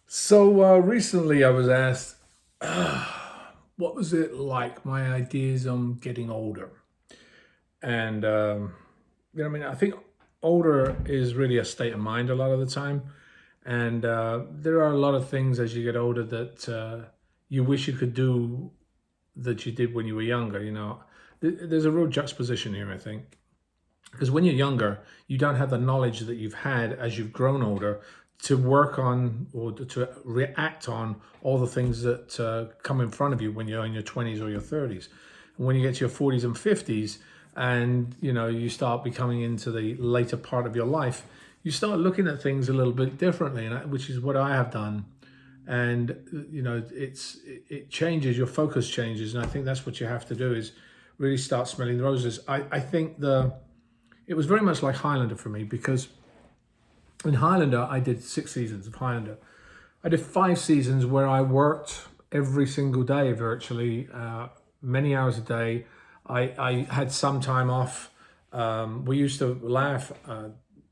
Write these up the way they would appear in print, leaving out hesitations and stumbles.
So recently I was asked, what was it like, my ideas on getting older? And, I mean, I think older is really a state of mind a lot of the time. And there are a lot of things as you get older that you wish you could do that you did when you were younger. There's a real juxtaposition here, I think. Because when you're younger, you don't have the knowledge that you've had as you've grown older to work on or to react on all the things that come in front of you when you're in your 20s or your 30s. And when you get to your 40s and 50s, and you start becoming into the later part of your life, you start looking at things a little bit differently, which is what I have done. And it changes, your focus changes, and I think that's what you have to do is really start smelling the roses. I think it was very much like Highlander for me, because in Highlander, I did 6 seasons of Highlander. I did 5 seasons where I worked every single day, virtually, many hours a day. I had some time off. We used to laugh,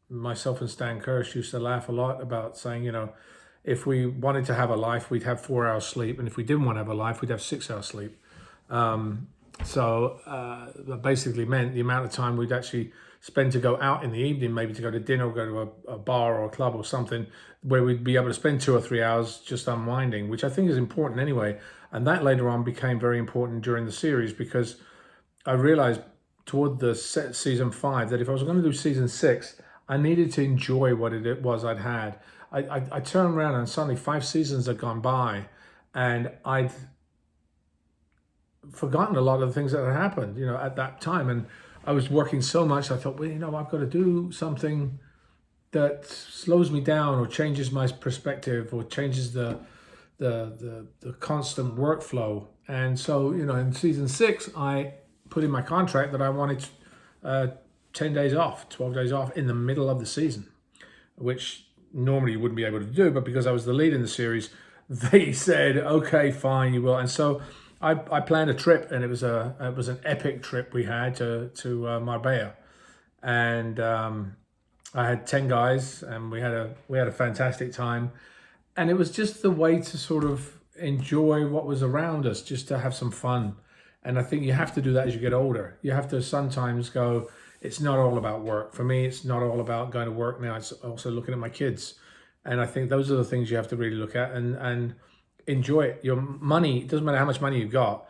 myself and Stan Kirsch used to laugh a lot about saying, if we wanted to have a life, we'd have 4 hours sleep. And if we didn't want to have a life, we'd have 6 hours sleep. So that basically meant the amount of time we'd actually spend to go out in the evening, maybe to go to dinner or go to a bar or a club or something, where we'd be able to spend 2 or 3 hours just unwinding, which I think is important anyway. And that later on became very important during the series, because I realized toward the season 5 that if I was going to do season 6, I needed to enjoy what it was I'd had. I turned around and suddenly 5 seasons had gone by, and I'd forgotten a lot of the things that had happened, at that time. And I was working so much, I thought, well, I've got to do something that slows me down or changes my perspective or changes the constant workflow. And so, in season 6, I put in my contract that I wanted 10 days off, 12 days off in the middle of the season, which normally you wouldn't be able to do. But because I was the lead in the series, they said, okay, fine, you will. And so I planned a trip, and it was an epic trip we had to Marbella, and I had 10 guys, and we had a fantastic time, and it was just the way to sort of enjoy what was around us, just to have some fun. And I think you have to do that as you get older. You have to sometimes go, it's not all about work. For me, it's not all about going to work now. It's also looking at my kids. And I think those are the things you have to really look at and enjoy it. Your money, it doesn't matter how much money you've got.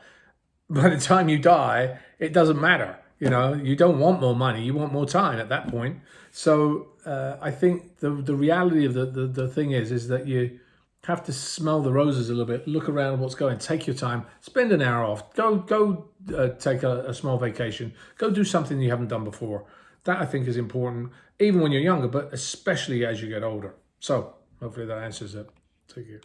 By the time you die, it doesn't matter. You don't want more money. You want more time at that point. So I think the reality of the thing is that you have to smell the roses a little bit, look around what's going, take your time, spend an hour off, go take a small vacation, go do something you haven't done before. That I think is important, even when you're younger, but especially as you get older. So hopefully that answers it. Take care.